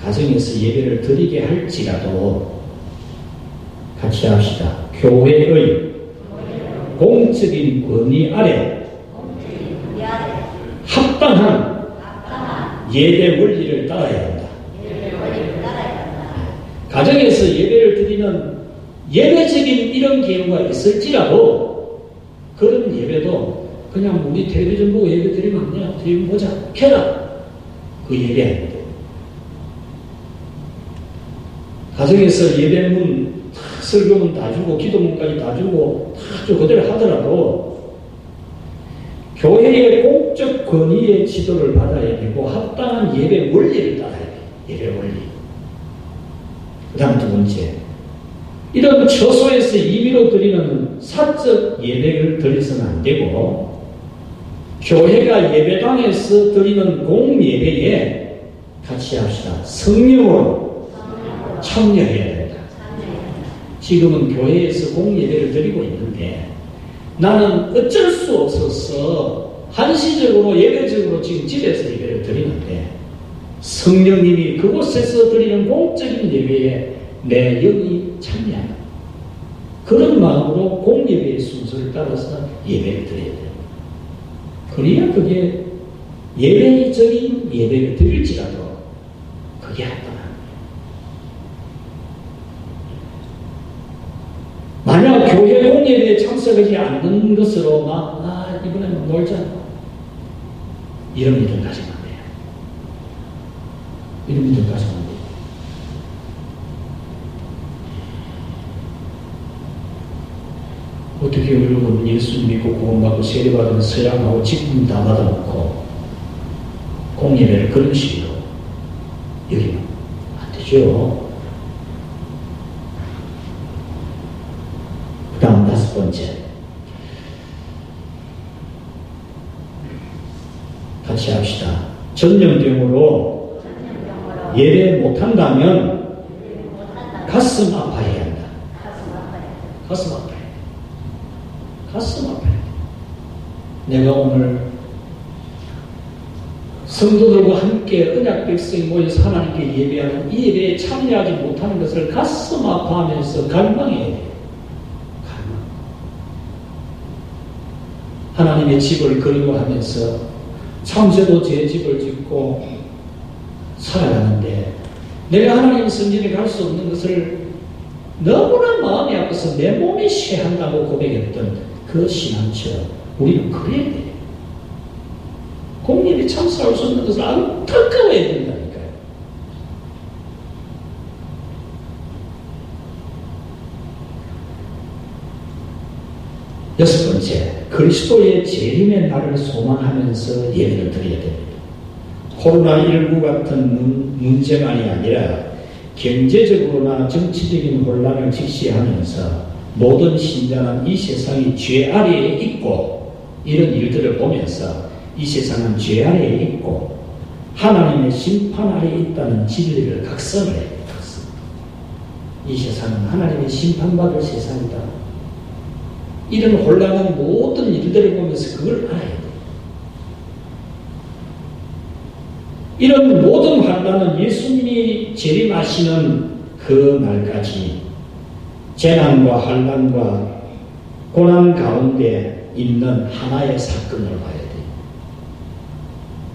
Speaker 1: 가정에서 예배를 드리게 할지라도 같이 합시다. 교회의 공적인 권위 아래 합당한 예배 원리를 따라야 한다. 가정에서 예배를 드리는 예배적인 이런 경우가 있을지라도 그런 예배도 그냥 우리 텔레비전 보고 예배 드리면 안 돼요. 텔레비전 보자. 켜라. 그 예배 아닙니다. 가정에서 예배문, 설교문 다 주고 기도문까지 다 주고 다 그대로 하더라도 교회의 공적 권위의 지도를 받아야 되고 합당한 예배 원리를 따라야 돼요. 예배 원리. 그 다음 두 번째, 이런 처소에서 임의로 드리는 사적 예배를 드려서는 안 되고 교회가 예배당에서 드리는 공예배에 같이 합시다. 성령으로 참여해야 된다. 지금은 교회에서 공예배를 드리고 있는데 나는 어쩔 수 없어서 한시적으로 예배적으로 지금 집에서 예배를 드리는데 성령님이 그곳에서 드리는 공적인 예배에 내 영이 참여한다. 그런 마음으로 공예배의 순서를 따라서 예배를 드려야 돼요. 그래야 그게 예배적인 예배를 드릴지라도 그게 합당합니다. 만약 교회 공예배에 참석하지 않는 것으로 이번에는 놀자. 이런 일은 가지면 안 돼요. 이런 일은 가지면 안 돼요. 어떻게 여러분 예수 믿고 구원받고 세례받은 서양하고 직분 다 받아놓고 공예배를 그런 식으로 여기면 안 되죠. 그 다음 다섯 번째, 같이 합시다. 전염병으로 예배 못한다면 가슴 아파해야 한다. 가슴 아파해. 가슴 아파해. 내가 오늘 성도들과 함께 언약 백성이 모여서 하나님께 예배하는 이 예배에 참여하지 못하는 것을 가슴 아파하면서 갈망해야 돼요. 갈망. 하나님의 집을 그리워하면서 참새도 제 집을 짓고 살아가는데 내가 하나님 성전에 갈 수 없는 것을 너무나 마음이 아파서 내 몸이 쇠한다고 고백했던 그 신앙처럼 우리는 그래야 돼요. 공예배 참석할 수 없는 것을 안타까워야 된다니까요. 여섯 번째, 그리스도의 재림의 날을 소망하면서 예배를 드려야 됩니다. 코로나19 같은 문제만이 아니라 경제적으로나 정치적인 혼란을 직시하면서 모든 신자는 이 세상이 죄 아래에 있고 이런 일들을 보면서 이 세상은 죄 아래에 있고 하나님의 심판 아래에 있다는 진리를 각성을 해야 됩니다. 이 세상은 하나님의 심판받을 세상이다. 이런 혼란한 모든 일들을 보면서 그걸 알아야 돼요. 이런 모든 환난은 예수님이 재림하시는 그 날까지 재난과 환난과 고난 가운데 있는 하나의 사건을 봐야 돼요.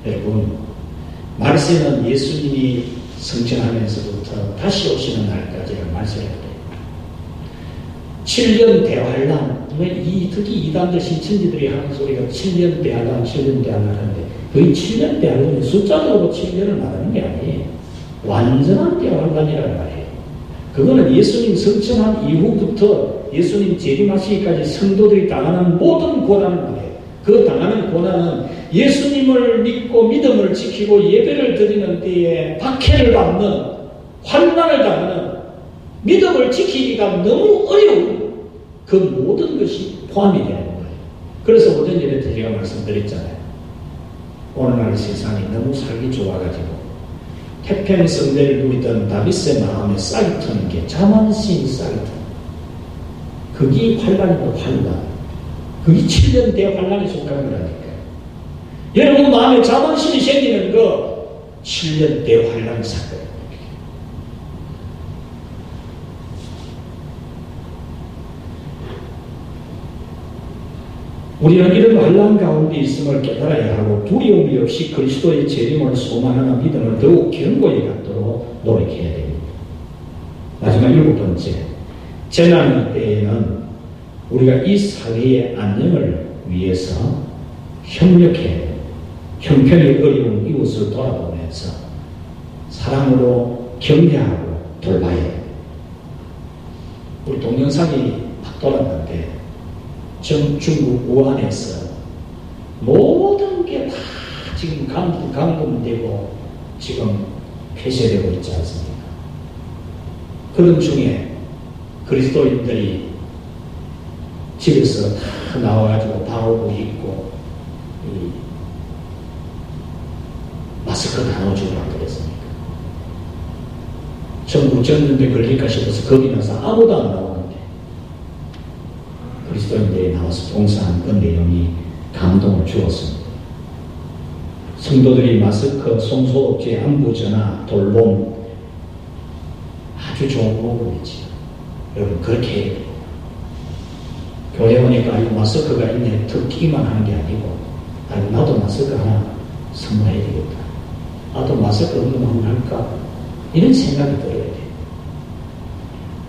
Speaker 1: 여러분, 말세는 예수님이 승천하면서부터 다시 오시는 날까지를 말세해야 돼요. 7년 대환란, 특히 이단들 신천지들이 하는 소리가 7년 대환란, 7년 대환란 하는데 거의 7년 대환란이 숫자적으로 7년을 말하는 게 아니에요. 완전한 대환란이라는 말이에요. 그거는 예수님 승천한 이후부터 예수님 재림하시기까지 성도들이 당하는 모든 고난을 말해요. 그 당하는 고난은 예수님을 믿고 믿음을 지키고 예배를 드리는 때에 박해를 받는, 환난을 당하는, 믿음을 지키기가 너무 어려운 그 모든 것이 포함이 되는 거예요. 그래서 오전 예배 때 제가 말씀드렸잖아요. 오늘날 세상이 너무 살기 좋아가지고 태평성대를 누리던 다윗의 마음에 싹이 트는 게 자만심이 싹이 트는 거예요. 그게 환란이고 환란. 그게 7년 대환란에 속한 거라니까요. 여러분 마음에 자만심이 생기는 거 7년 대환란 사건. 우리는 이런 환난 가운데 있음을 깨달아야 하고 두려움이 없이 그리스도의 재림을 소망하는 믿음을 더욱 견고히 갖도록 노력해야 됩니다. 마지막 7번째, 재난 때에는 우리가 이 사회의 안녕을 위해서 협력해야 됩니다. 형편이 어려운 이웃을 돌아보면서 사랑으로 격려하고 돌봐야 됩니다. 우리 동영상이 막 돌았는데 중국 우한에서 모든 게 다 지금 감금되고 지금 폐쇄되고 있지 않습니까? 그런 중에 그리스도인들이 집에서 다 나와가지고 방호복 입고 마스크 나눠주고 안 그랬습니까? 전국 전염병 걸릴까 싶어서 겁이 나서 아무도 안 나오는데 그리스도인들이 나와서 봉사한 그 내용이 감동을 주었습니다. 성도들이 마스크, 손소독제, 안부전화, 돌봄 아주 좋은 모범이지요. 여러분 그렇게 해야 돼요. 교회 오니까 이 마스크가 있네 듣기만 하는 게 아니고 나도 마스크 하나 선물해야 되겠다. 나도 마스크 없는 한번 할까? 이런 생각이 들어야 돼요.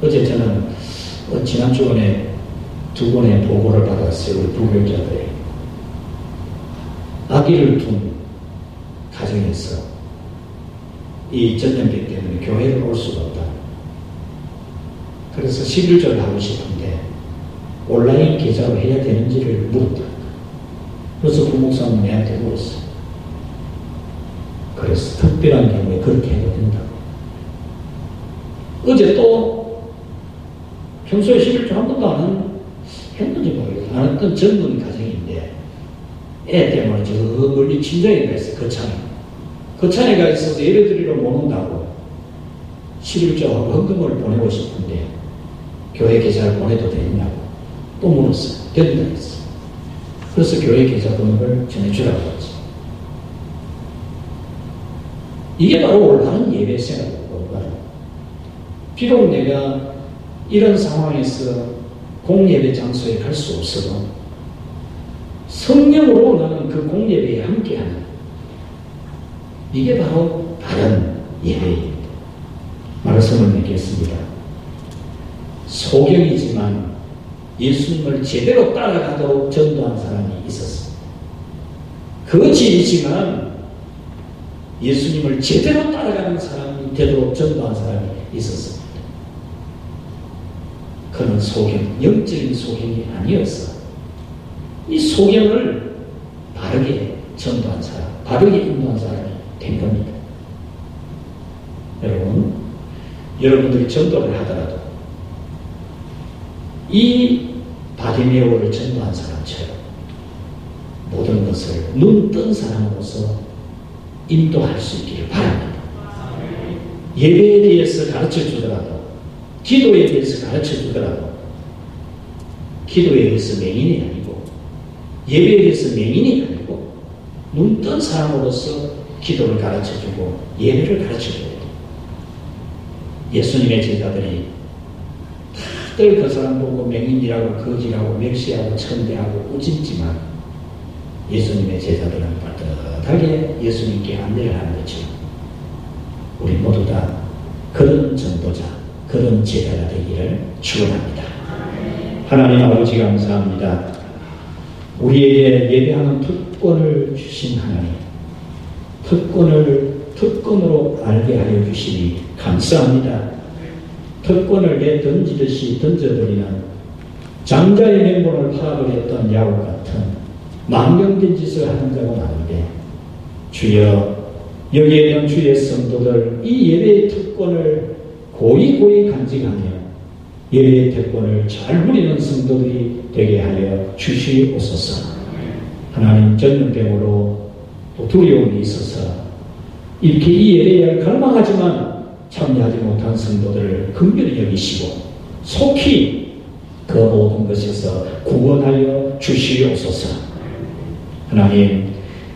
Speaker 1: 어제 저는 지난주에 2번의 보고를 받았어요. 우리 부교육자들이. 아기를 둔 가정에서 이 전염병 때문에 교회를 올 수가 없다. 그래서 11조를 하고 싶은데 온라인 계좌로 해야 되는지를 물었다. 그래서 부목사는 내한테 물었어요. 그래서 특별한 경우에 그렇게 해도 된다고. 어제 또 평소에 11조 한 번도 안 했는지 모르겠어요. 안 했던 젊은 가정인데 애 때문에 저 멀리 친정에 가 있어요. 거창에 가 있어서 예배드리러 못 온다고 11조하고 헌금을 보내고 싶은데 교회 계좌를 보내도 되냐고 또 물었어요. 된다 했어요. 그래서 교회 계좌 번호를 전해주라고 했지. 이게 바로 올바른 예배 생활이고, 비록 내가 이런 상황에서 공예배 장소에 갈 수 없어도 성령으로 나는 그 공예배에 함께하는 이게 바로 바른 예배입니다. 말씀을 맺겠습니다. 소경이지만 예수님을 제대로 따라가도록 전도한 사람이 있었습니다. 거지이지만 예수님을 제대로 따라가는 사람이 되도록 전도한 사람이 있었습니다. 그는 소경, 영적인 소경이 아니어서 이 소경을 바르게 전도한 사람, 바르게 인도한 사람이 된 겁니다. 여러분들이 전도를 하더라도 이 바디메오를 전도한 사람처럼 모든 것을 눈 뜬 사람으로서 인도할 수 있기를 바랍니다. 예배에 대해서 가르쳐 주더라도, 기도에 대해서 가르쳐 주더라도, 기도에 대해서 맹인이 아니고, 예배에 대해서 맹인이 아니고, 눈 뜬 사람으로서 기도를 가르쳐주고 예배를 가르쳐줘야 돼. 예수님의 제자들이 다들 그 사람 보고 맹인이라고 거지라고 멸시하고 천대하고 꾸짖지만 예수님의 제자들은 따뜻하게 예수님께 안내를 하는 거죠. 우리 모두 다 그런 전도자, 그런 제자가 되기를 축원합니다. 하나님 아버지 감사합니다. 우리에게 예배하는 특권을 주신 하나님, 특권으로 알게 하여 주시니 감사합니다. 특권을 내던지듯이 던져버리는 장자의 맹본을 팔아버렸던 야곱 같은 망령된 짓을 하는 자가 아닌데, 주여, 여기에 있는 주의 성도들 이 예배의 특권을 고이 간직하며 예배의 특권을 잘 누리는 성도들이 되게 하여 주시옵소서. 하나님, 전염병으로 또 두려움이 있어서 이렇게 이 예배에 갈망하지만 참여하지 못한 성도들을 긍휼히 여기시고 속히 그 모든 것에서 구원하여 주시옵소서. 하나님,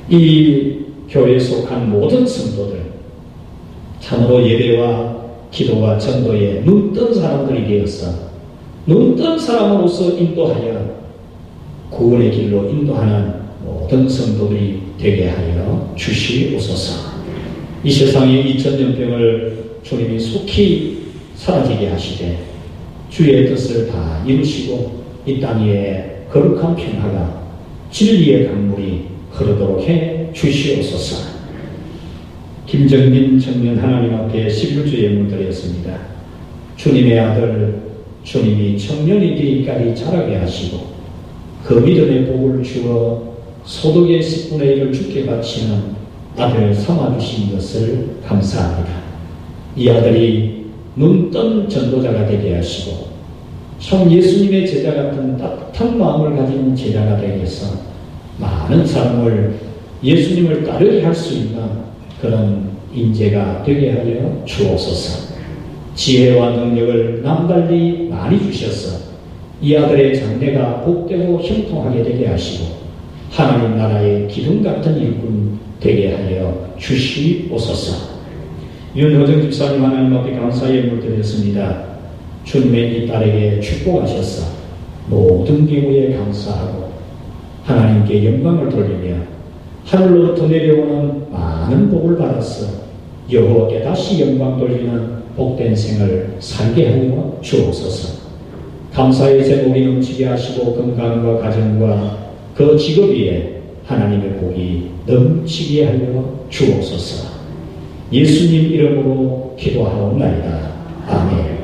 Speaker 1: 이 교회에 속한 모든 성도들 참으로 예배와 기도와 전도에 눈뜬 사람들이 되어서 눈뜬 사람으로서 인도하여 구원의 길로 인도하는 모든 성도들이 되게 하여 주시옵소서. 이 세상의 2000년병을 주님이 속히 사라지게 하시되 주의 뜻을 다 이루시고 이 땅에 거룩한 평화가 진리의 강물이 흐르도록 해 주시옵소서. 김정민 청년 하나님 앞에 11주에 물드렸습니다. 주님의 아들, 주님이 청년이 되기까지 자라게 하시고 그 믿음의 복을 주어 소득의 10분의 1을 주께 바치는 아들 삼아주신 것을 감사합니다. 이 아들이 눈뜬 전도자가 되게 하시고 참 예수님의 제자 같은 따뜻한 마음을 가진 제자가 되게 해서 많은 사람을 예수님을 따르게 할 수 있는 그런 인재가 되게 하여 주옵소서. 지혜와 능력을 남달리 많이 주셔서 이 아들의 장래가 복되고 형통하게 되게 하시고 하나님 나라의 기둥 같은 일꾼 되게 하여 주시옵소서. 윤호정 집사님 하나님 앞에 감사의 물드렸습니다. 주님의 이 딸에게 축복하셔서 모든 경우에 감사하고 하나님께 영광을 돌리며 하늘로부터 내려오는 많은 복을 받아서 여호와께 다시 영광 돌리는 복된 생을 살게 하여 주옵소서. 감사의 제목이 넘치게 하시고 건강과 가정과 그 직업 위에 하나님의 복이 넘치게 하여 주옵소서. 예수님 이름으로 기도하옵나이다. 아멘.